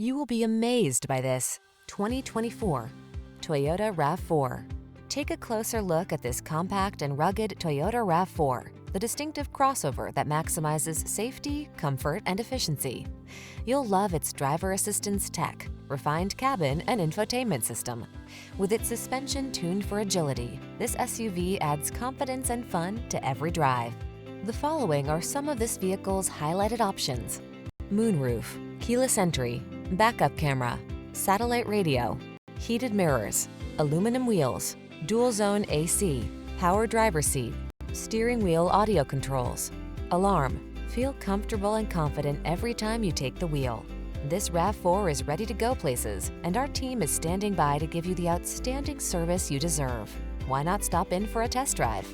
You will be amazed by this 2024 Toyota RAV4. Take a closer look at this compact and rugged Toyota RAV4, the distinctive crossover that maximizes safety, comfort, and efficiency. You'll love its driver assistance tech, refined cabin, and infotainment system. With its suspension tuned for agility, this SUV adds confidence and fun to every drive. The following are some of this vehicle's highlighted options: moonroof, keyless entry, backup camera, satellite radio, heated mirrors, aluminum wheels, dual zone AC, power driver seat, steering wheel audio controls, alarm. Feel comfortable and confident every time you take the wheel. This RAV4 is ready to go places, and our team is standing by to give you the outstanding service you deserve. Why not stop in for a test drive?